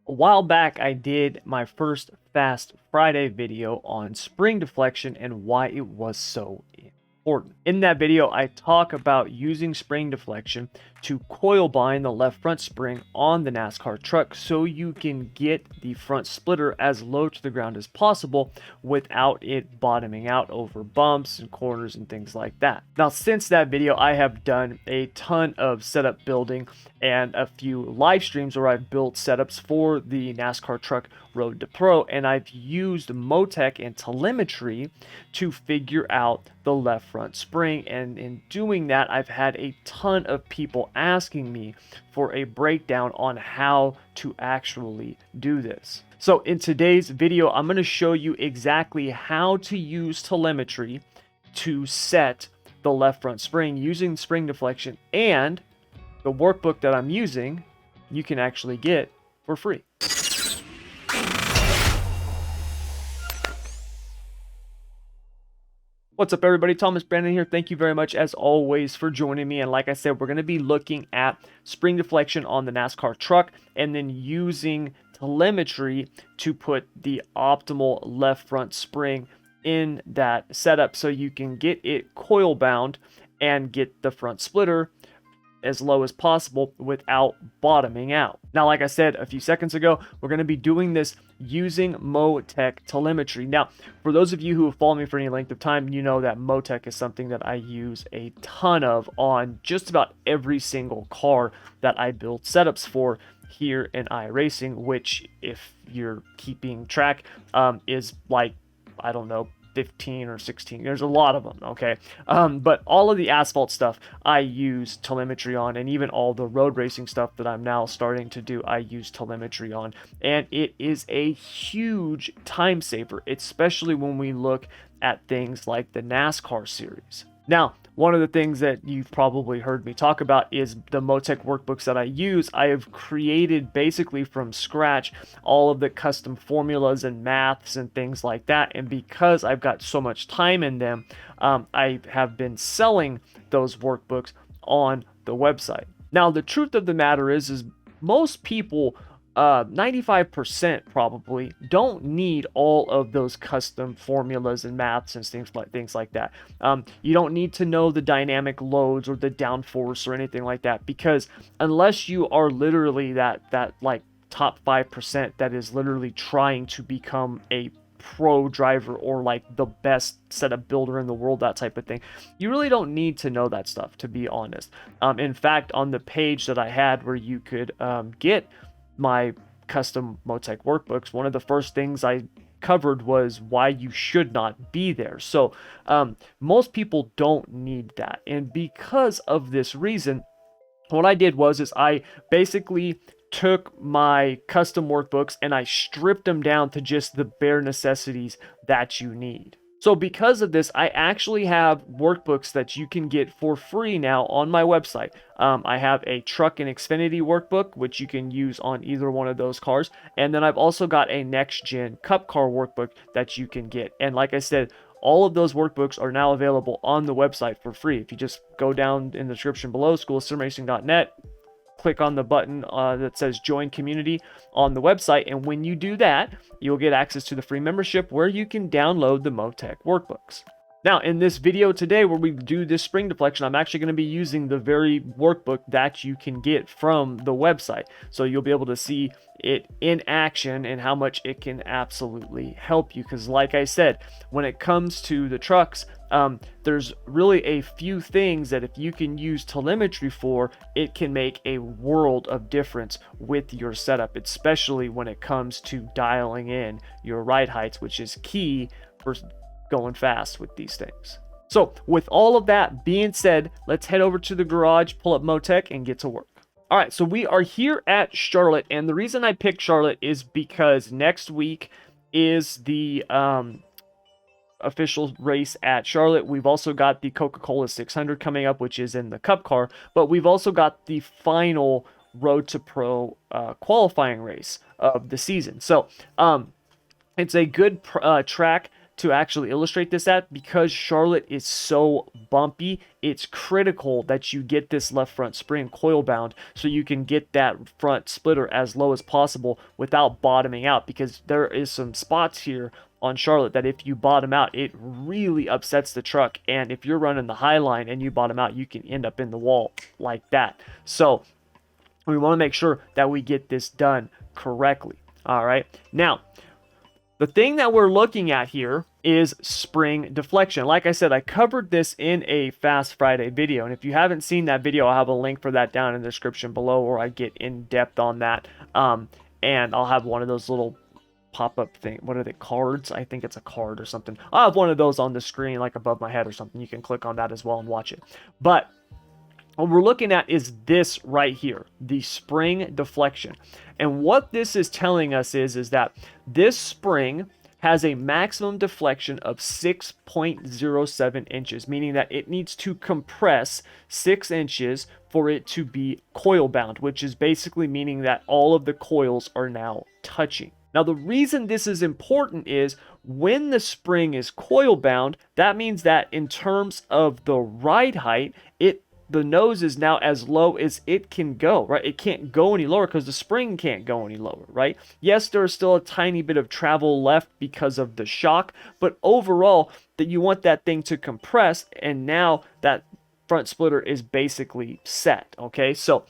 A while back, I did my first Fast Friday video on spring deflection and why it was so important. In that video, I talk about using spring deflection to coil bind the left front spring on the NASCAR truck so you can get the front splitter as low to the ground as possible without it bottoming out over bumps and corners and things like that. Now, since that video, I have done a ton of setup building and a few live streams where I've built setups for the NASCAR Truck Road to Pro, and I've used motec and telemetry to figure out the left front spring. And in doing that, I've had a ton of people asking me for a breakdown on how to actually do this. So in today's video, I'm going to show you exactly how to use telemetry to set the left front spring using spring deflection, and the workbook that I'm using you can actually get for free. What's up, everybody? Thomas Brandon here. Thank you very much as always for joining me. And like I said, we're going to be looking at spring deflection on the NASCAR truck and then using telemetry to put the optimal left front spring in that setup so you can get it coil bound and get the front splitter as low as possible without bottoming out. Now, like I said a few seconds ago, we're going to be doing this using motec telemetry. Now, for those of you who have followed me for any length of time, you know that motec is something that I use a ton of on just about every single car that I build setups for here in iRacing, which, if you're keeping track, is like, I don't know, 15 or 16. There's a lot of them, okay? But all of the asphalt stuff I use telemetry on, and even all the road racing stuff that I'm now starting to do, I use telemetry on. And it is a huge time saver, especially when we look at things like the NASCAR series. Now, one of the things that you've probably heard me talk about is the motec workbooks that I use. I have created basically from scratch all of the custom formulas and maths and things like that. And because I've got so much time in them, I have been selling those workbooks on the website. Now, the truth of the matter is most people, 95% probably, don't need all of those custom formulas and maths and things like that. You don't need to know the dynamic loads or the downforce or anything like that, because unless you are literally that like top 5% that is literally trying to become a pro driver or like the best setup builder in the world, that type of thing, you really don't need to know that stuff, to be honest. In fact, on the page that I had where you could get my custom motec workbooks, one of the first things I covered was why you should not be there. So most people don't need that, and because of this reason, what I did was I basically took my custom workbooks and I stripped them down to just the bare necessities that you need. So because of this, I actually have workbooks that you can get for free now on my website. I have a Truck and Xfinity workbook, which you can use on either one of those cars. And then I've also got a Next Gen Cup Car workbook that you can get. And like I said, all of those workbooks are now available on the website for free. If you just go down in the description below, schoolofsimracing.net, click on the button that says join community on the website, and when you do that, you'll get access to the free membership where you can download the motec workbooks. Now, in this video today where we do this spring deflection, I'm actually going to be using the very workbook that you can get from the website. So you'll be able to see it in action and how much it can absolutely help you. Because like I said, when it comes to the trucks, there's really a few things that if you can use telemetry for, it can make a world of difference with your setup, especially when it comes to dialing in your ride heights, which is key for going fast with these things. So with all of that being said, let's head over to the garage, pull up motec, and get to work. All right, so we are here at Charlotte, and the reason I picked Charlotte is because next week is the official race at Charlotte. We've also got the Coca-Cola 600 coming up, which is in the Cup Car, but we've also got the final Road to Pro qualifying race of the season. So it's a good track to actually illustrate this at, because Charlotte is so bumpy, it's critical that you get this left front spring coil bound so you can get that front splitter as low as possible without bottoming out, because there is some spots here on Charlotte that if you bottom out, it really upsets the truck. And if you're running the high line and you bottom out, you can end up in the wall like that. So we want to make sure that we get this done correctly. All right. Now, the thing that we're looking at here is spring deflection. Like I said, I covered this in a Fast Friday video. And if you haven't seen that video, I'll have a link for that down in the description below, where I get in depth on that. And I'll have one of those little pop-up thing, what are they, cards? I think it's a card or something. I'll have one of those on the screen like above my head or something. You can click on that as well and watch it. But what we're looking at is this right here, the spring deflection. And what this is telling us is that this spring has a maximum deflection of 6.07 inches, meaning that it needs to compress 6 inches for it to be coil bound, which is basically meaning that all of the coils are now touching. Now, the reason this is important is when the spring is coil bound, that means that in terms of the ride height, the nose is now as low as it can go, right? It can't go any lower because the spring can't go any lower, right? Yes, there's still a tiny bit of travel left because of the shock, but overall, that you want that thing to compress, and now that front splitter is basically set, okay? So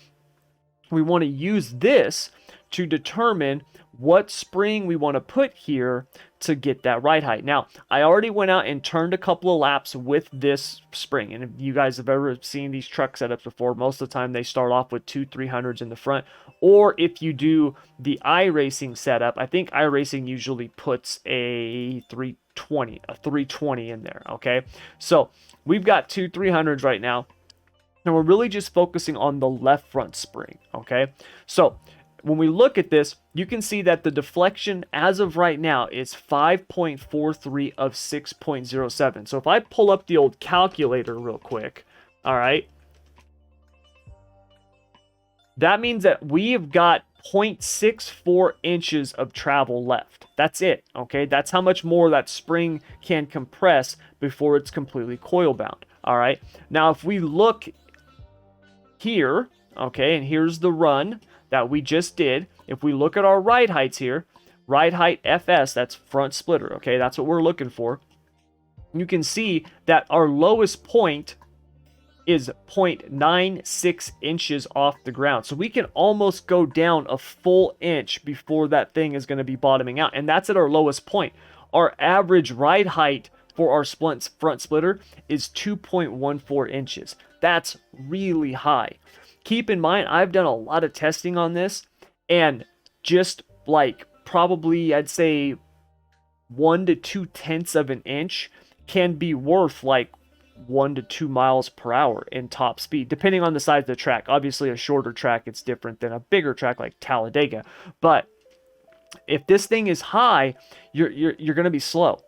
we want to use this to determine what spring we want to put here to get that ride height. Now, I already went out and turned a couple of laps with this spring. And if you guys have ever seen these truck setups before, most of the time they start off with 2 300s in the front. Or if you do the iRacing setup, I think iRacing usually puts a 320 in there, okay? So we've got 2 300s right now. And we're really just focusing on the left front spring, okay? So when we look at this, you can see that the deflection as of right now is 5.43 of 6.07. So if I pull up the old calculator real quick, all right, that means that we have got 0.64 inches of travel left. That's it, okay? That's how much more that spring can compress before it's completely coil bound, all right? Now, if we look here, okay, and here's the run that we just did. If we look at our ride heights here, ride height FS, that's front splitter, okay? That's what we're looking for. You can see that our lowest point is 0.96 inches off the ground. So we can almost go down a full inch before that thing is going to be bottoming out. And that's at our lowest point. Our average ride height for our front splitter is 2.14 inches. That's really high. Keep in mind, I've done a lot of testing on this, and just like probably I'd say 1 to 2 tenths of an inch can be worth like 1 to 2 miles per hour in top speed, depending on the size of the track. Obviously, a shorter track, it's different than a bigger track like Talladega. But if this thing is high, you're going to be slow,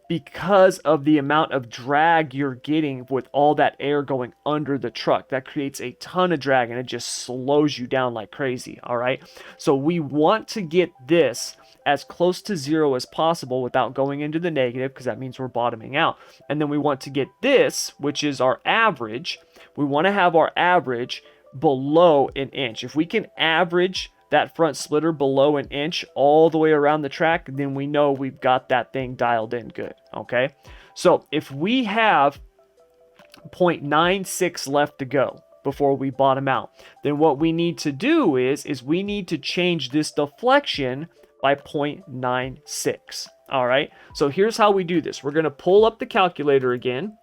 because of the amount of drag you're getting with all that air going under the truck. That creates a ton of drag, and it just slows you down like crazy, all right? So we want to get this as close to 0 as possible without going into the negative, because that means we're bottoming out. And then we want to get this, which is our average. We want to have our average below an inch. If we can average that front splitter below an inch all the way around the track, then we know we've got that thing dialed in good, okay? So if we have 0.96 left to go before we bottom out, then what we need to do is we need to change this deflection by 0.96, all right? So here's how we do this. We're going to pull up the calculator again,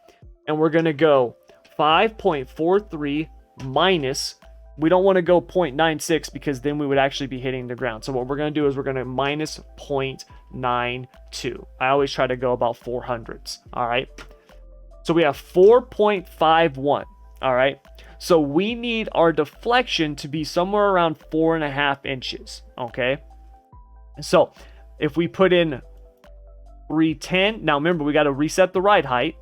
and we're going to go 5.43 minus, we don't want to go 0.96 because then we would actually be hitting the ground. So what we're going to do is we're going to minus 0.92. I always try to go about 400ths, all right? So we have 4.51, all right? So we need our deflection to be somewhere around 4.5 inches, okay? So if we put in 310, now remember, we got to reset the ride height.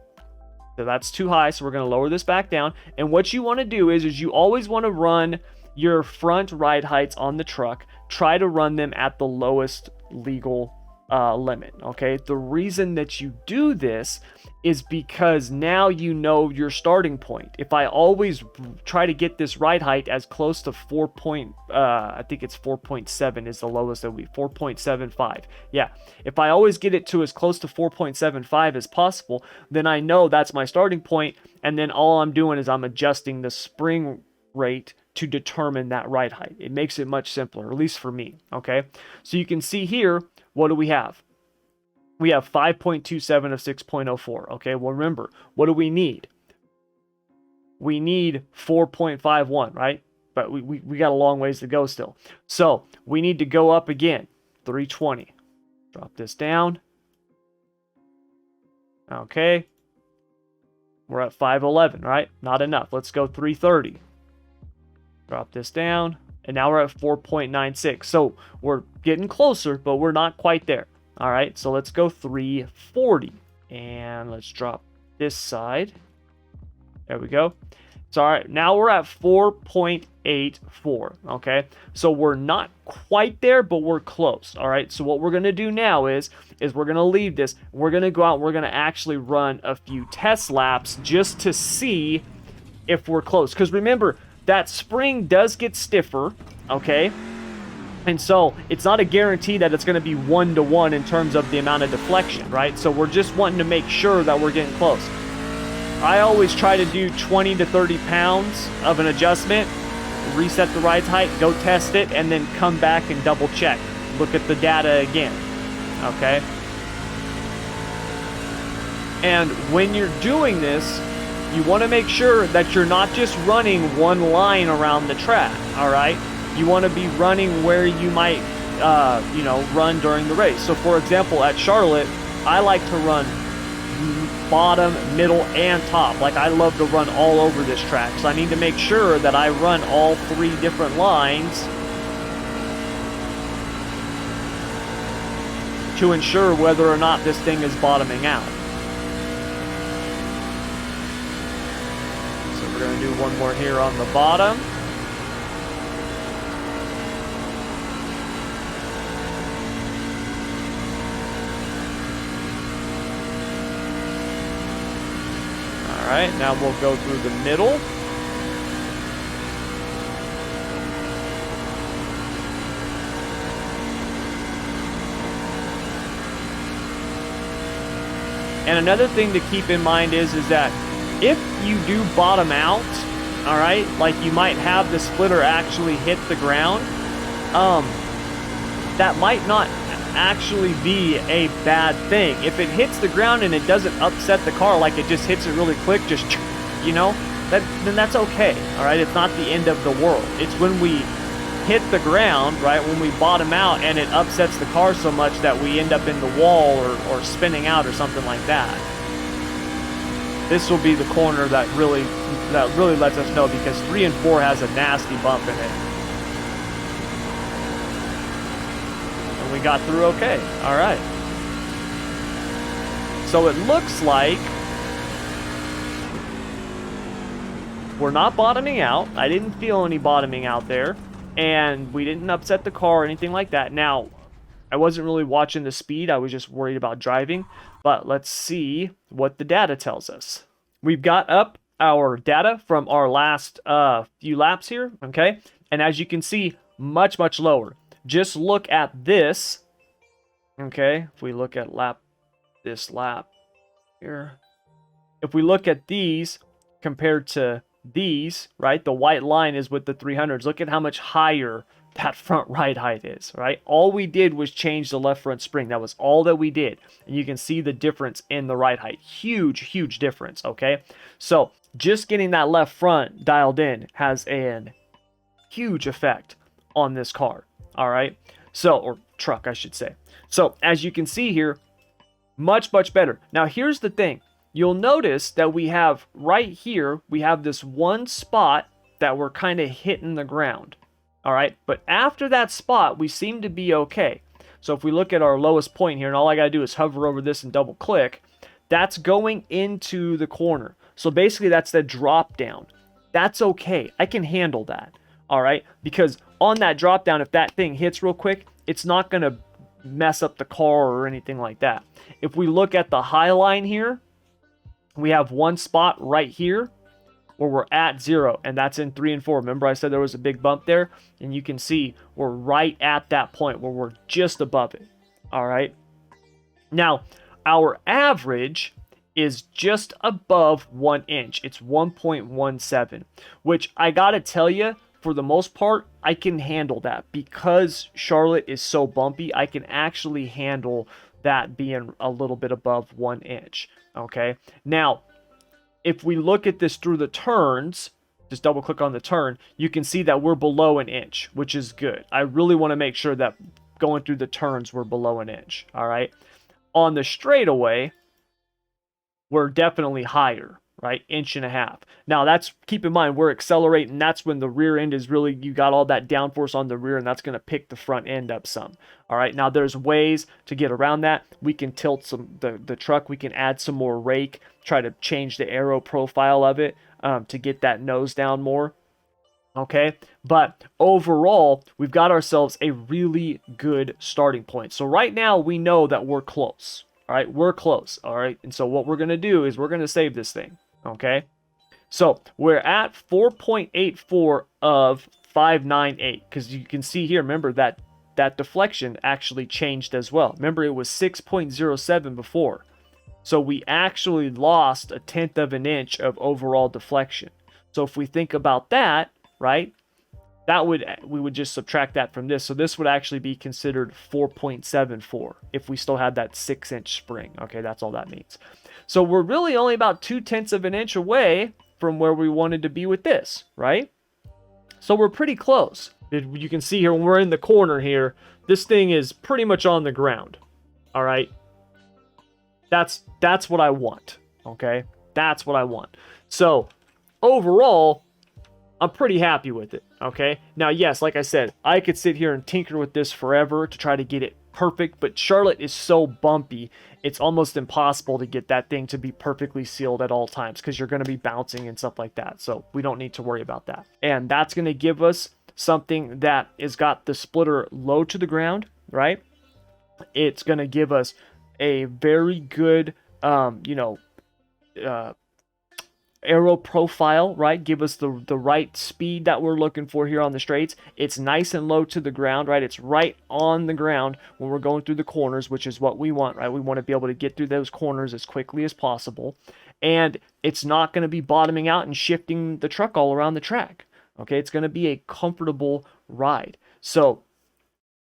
So that's too high, so we're going to lower this back down. And what you want to do is you always want to run your front ride heights on the truck. Try to run them at the lowest legal limit. Okay, the reason that you do this is because now you know your starting point. If I always try to get this ride height as close to I think it's 4.7 is the lowest that we 4.75. Yeah, if I always get it to as close to 4.75 as possible, then I know that's my starting point, and then all I'm doing is I'm adjusting the spring rate to determine that ride height. It makes it much simpler, at least for me. Okay, so you can see here, what do we have? We have 5.27 of 6.04. Okay, well, remember, what do we need? We need 4.51, right? But we got a long ways to go still. So we need to go up again, 320. Drop this down. Okay, we're at 511, right? Not enough. Let's go 330. Drop this down, and now we're at 4.96. So we're getting closer, but we're not quite there. All right, so let's go 340, and let's drop this side. There we go. So all right, now we're at 4.84. Okay, so we're not quite there, but we're close. All right, so what we're gonna do now is we're gonna leave this. We're gonna go out and we're gonna actually run a few test laps just to see if we're close. Because remember, that spring does get stiffer, okay? And so it's not a guarantee that it's going to be 1-to-1 in terms of the amount of deflection, right? So we're just wanting to make sure that we're getting close. I always try to do 20 to 30 pounds of an adjustment, reset the ride height, go test it, and then come back and double check. Look at the data again, okay? And when you're doing this, you want to make sure that you're not just running one line around the track, all right? You want to be running where you might, run during the race. So, for example, at Charlotte, I like to run bottom, middle, and top. Like, I love to run all over this track. So I need to make sure that I run all three different lines to ensure whether or not this thing is bottoming out. We're going to do one more here on the bottom. All right, now we'll go through the middle. And another thing to keep in mind is that if you do bottom out, all right, like you might have the splitter actually hit the ground, that might not actually be a bad thing. If it hits the ground and it doesn't upset the car, like it just hits it really quick, just, then that's okay, all right? It's not the end of the world. It's when we hit the ground, right, when we bottom out and it upsets the car so much that we end up in the wall or spinning out or something like that. This will be the corner that really lets us know, because 3 and 4 has a nasty bump in it. And we got through okay. All right. So it looks like we're not bottoming out. I didn't feel any bottoming out there, and we didn't upset the car or anything like that. Now, I wasn't really watching the speed. I was just worried about driving. But let's see what the data tells us. We've got up our data from our last few laps here, okay? And as you can see, much, much lower. Just look at this, okay? If we look at this lap here. If we look at these compared to these, right? The white line is with the 300s. Look at how much higher that front ride height is, right? All we did was change the left front spring. That was all that we did. And you can see the difference in the ride height. Huge, huge difference, okay? So just getting that left front dialed in has a huge effect on this car, all right? So, or truck, I should say. So as you can see here, much, much better. Now here's the thing. You'll notice that we have right here, we have this one spot that we're kind of hitting the ground. All right, but after that spot, we seem to be okay. So if we look at our lowest point here, and all I got to do is hover over this and double click, that's going into the corner. So basically that's the drop down. That's okay. I can handle that. All right, because on that drop down, if that thing hits real quick, it's not going to mess up the car or anything like that. If we look at the high line here, we have one spot right here where we're at 0, and that's in 3 and 4. Remember I said there was a big bump there, and you can see we're right at that point where we're just above it. All right. Now, our average is just above 1 inch. It's 1.17, which I gotta tell you, for the most part, I can handle that. Because Charlotte is so bumpy, I can actually handle that being a little bit above 1 inch. Okay. Now, if we look at this through the turns, just double click on the turn, you can see that we're below 1 inch, which is good. I really want to make sure that going through the turns, we're below 1 inch. All right. On the straightaway, we're definitely higher, right? 1.5 inches. Now that's, keep in mind, we're accelerating. That's when the rear end is really, you got all that downforce on the rear, and that's going to pick the front end up some. All right. Now there's ways to get around that. We can tilt the truck. We can add some more rake, try to change the aero profile of it to get that nose down more. Okay, but overall, we've got ourselves a really good starting point. So right now, we know that we're close. All right, we're close. All right, and so what we're going to do is we're going to save this thing. Okay, so we're at 4.84 of 598, because you can see here, remember that deflection actually changed as well. Remember, it was 6.07 before. So we actually lost 1/10 of an inch of overall deflection. So if we think about that, right, we would just subtract that from this. So this would actually be considered 4.74 if we still had that 6-inch spring. Okay, that's all that means. So we're really only about 0.2 of an inch away from where we wanted to be with this, right? So we're pretty close. You can see here when we're in the corner here, this thing is pretty much on the ground. All right. That's what I want. Okay, that's what I want. So overall, I'm pretty happy with it. Okay, now yes, like I said, I could sit here and tinker with this forever to try to get it perfect, but Charlotte is so bumpy, it's almost impossible to get that thing to be perfectly sealed at all times, because you're going to be bouncing and stuff like that. So we don't need to worry about that. And that's going to give us something that has got the splitter low to the ground, right? It's going to give us a very good, aero profile, right? Give us the right speed that we're looking for here on the straights. It's nice and low to the ground, right? It's right on the ground when we're going through the corners, which is what we want, right? We want to be able to get through those corners as quickly as possible. And it's not going to be bottoming out and shifting the truck all around the track. Okay, it's going to be a comfortable ride. So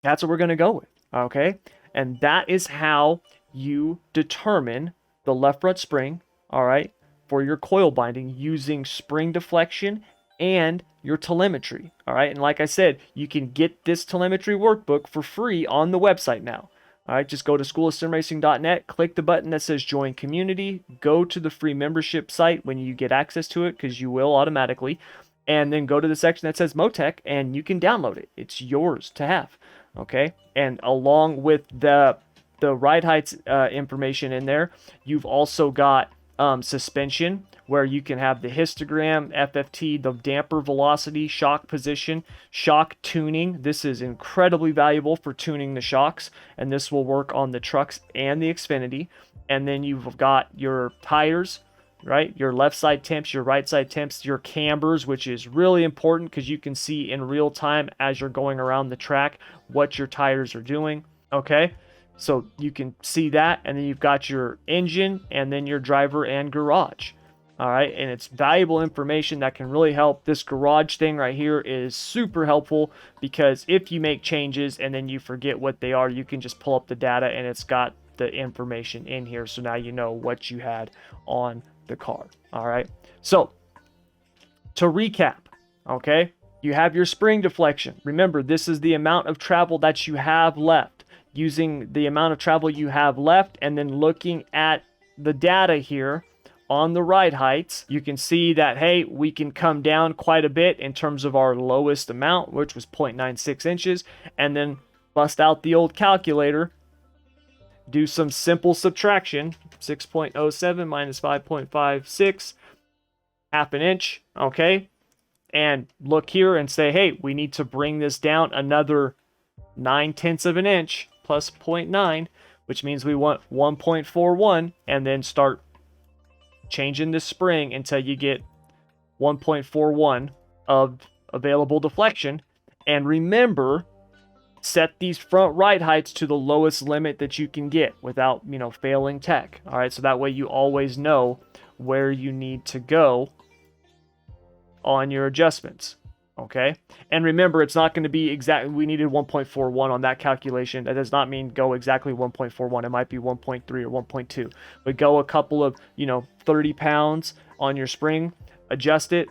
that's what we're going to go with. Okay, and that is how you determine the left front spring, all right, for your coil binding using spring deflection and your telemetry. All right, and like I said, you can get this telemetry workbook for free on the website now. All right, just go to schoolofsimracing.net, click the button that says join community, go to the free membership site when you get access to it, because you will automatically, and then go to the section that says motec, and you can download it. It's yours to have. Okay, and along with the ride heights information in there, you've also got suspension, where you can have the histogram, FFT, the damper velocity, shock position, shock tuning. This is incredibly valuable for tuning the shocks, and this will work on the trucks and the Xfinity. And then you've got your tires, right? Your left side temps, your right side temps, your cambers, which is really important because you can see in real time as you're going around the track what your tires are doing. Okay, so you can see that, and then you've got your engine, and then your driver and garage. All right, and it's valuable information that can really help. This garage thing right here is super helpful, because if you make changes and then you forget what they are, you can just pull up the data and it's got the information in here. So now you know what you had on the car. All right, so to recap, okay, you have your spring deflection. Remember, this is the amount of travel that you have left. Using the amount of travel you have left and then looking at the data here on the ride heights, you can see that, hey, we can come down quite a bit in terms of our lowest amount, which was 0.96 inches, and then bust out the old calculator, do some simple subtraction, 6.07 minus 5.56, half an inch, okay, and look here and say, hey, we need to bring this down another 0.9 of an inch, plus 0.9, which means we want 1.41, and then start changing the spring until you get 1.41 of available deflection. And remember, set these front right heights to the lowest limit that you can get without, failing tech. All right, so that way you always know where you need to go on your adjustments. Okay, and remember, it's not going to be exactly, we needed 1.41 on that calculation. That does not mean go exactly 1.41. It might be 1.3 or 1.2, but go a couple of 30 pounds on your spring, adjust it,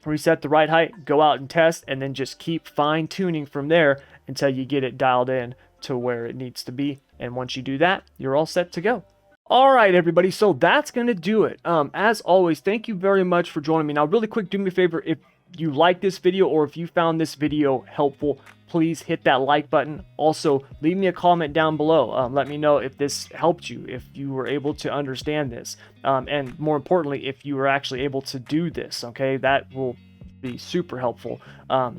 reset the right height, go out and test, and then just keep fine tuning from there until you get it dialed in to where it needs to be. And once you do that, you're all set to go. All right, everybody, so that's going to do it. As always, thank you very much for joining me. Now, really quick, do me a favor, if you like this video or if you found this video helpful, please hit that like button. Also, leave me a comment down below. Let me know if this helped you, if you were able to understand this, and more importantly, if you were actually able to do this. Okay, that will be super helpful,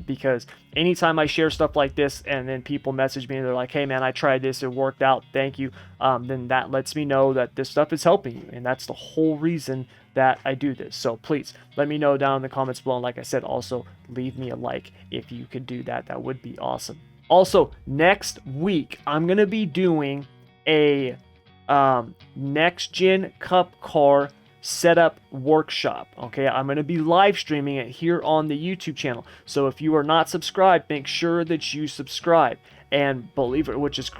because anytime I share stuff like this and then people message me and they're like, hey man, I tried this, it worked out, thank you, then that lets me know that this stuff is helping you, and that's the whole reason that I do this. So please let me know down in the comments below, and like I said, also leave me a like if you could do that. That would be awesome. Also, next week I'm gonna be doing a next gen cup car setup workshop. Okay, I'm going to be live streaming it here on the YouTube channel, so if you are not subscribed, make sure that you subscribe. And believe it, which is,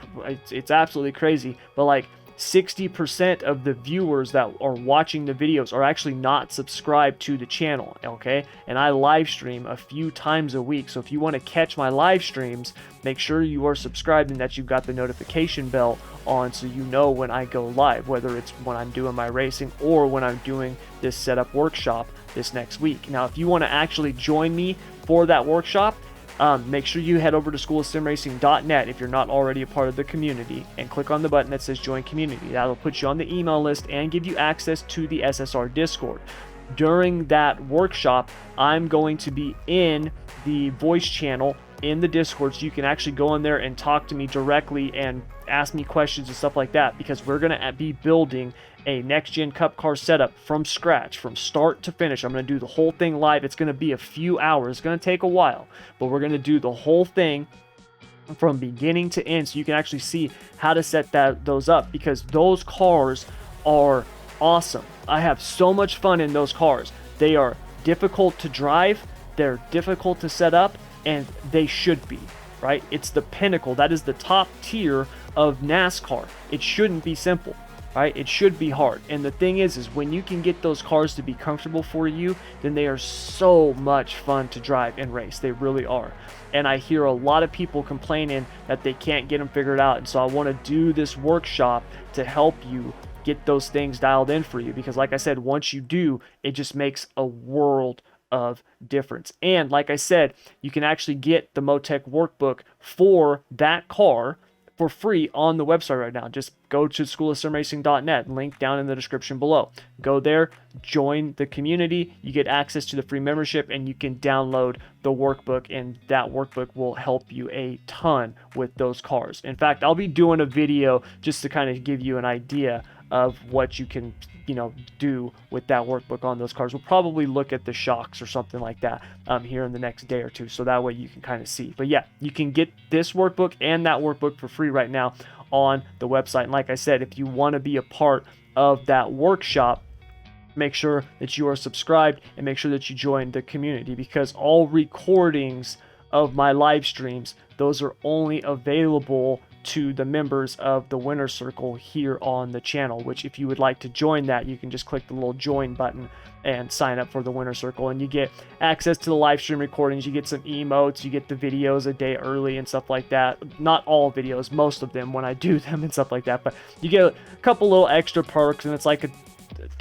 it's absolutely crazy, but like 60% of the viewers that are watching the videos are actually not subscribed to the channel. Okay, and I live stream a few times a week, so if you want to catch my live streams, make sure you are subscribed and that you've got the notification bell on, so you know when I go live, whether it's when I'm doing my racing or when I'm doing this setup workshop this next week. Now, if you want to actually join me for that workshop, make sure you head over to schoolofsimracing.net if you're not already a part of the community, and click on the button that says join community. That'll put you on the email list and give you access to the SSR Discord. During that workshop, I'm going to be in the voice channel in the Discord, so you can actually go in there and talk to me directly and ask me questions and stuff like that, because we're going to be building a next gen cup car setup from scratch, from start to finish. I'm going to do the whole thing live. It's going to be a few hours. It's going to take a while, but we're going to do the whole thing from beginning to end, so you can actually see how to set those up, because those cars are awesome. I have so much fun in those cars. They are difficult to drive, they're difficult to set up, and they should be, right? It's the pinnacle. That is the top tier of NASCAR. It shouldn't be simple, right? It should be hard. And the thing is when you can get those cars to be comfortable for you, then they are so much fun to drive and race. They really are. And I hear a lot of people complaining that they can't get them figured out. And so I want to do this workshop to help you get those things dialed in for you, because like I said, once you do, it just makes a world of difference. And like I said, you can actually get the motec workbook for that car for free on the website right now. Just go to schoolofsimracing.net, link down in the description below. Go there, join the community, you get access to the free membership, and you can download the workbook, and that workbook will help you a ton with those cars. In fact, I'll be doing a video just to kind of give you an idea of what you can do with that workbook on those cars. We'll probably look at the shocks or something like that here in the next day or two, so that way you can kind of see. But yeah, you can get this workbook and that workbook for free right now on the website. And like I said, if you want to be a part of that workshop, make sure that you are subscribed and make sure that you join the community, because all recordings of my live streams, those are only available to the members of the winner circle here on the channel, which if you would like to join that, you can just click the little join button and sign up for the winner circle, and you get access to the live stream recordings, you get some emotes, you get the videos a day early and stuff like that. Not all videos, most of them when I do them and stuff like that, but you get a couple little extra perks, and it's like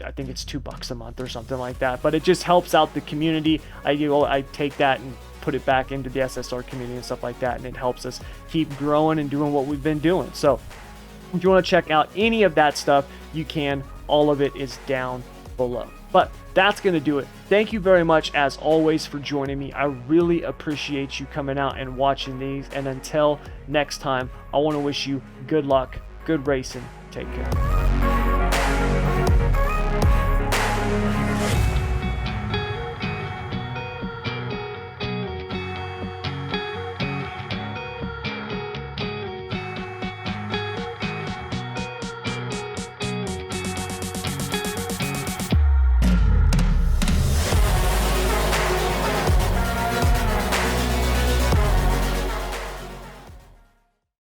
I think it's $2 a month or something like that, but it just helps out the community. I take that and put it back into the SSR community and stuff like that, and it helps us keep growing and doing what we've been doing. So if you want to check out any of that stuff, you can. All of it is down below. But that's going to do it. Thank you very much, as always, for joining me. I really appreciate you coming out and watching these. And until next time, I want to wish you good luck, good racing. Take care.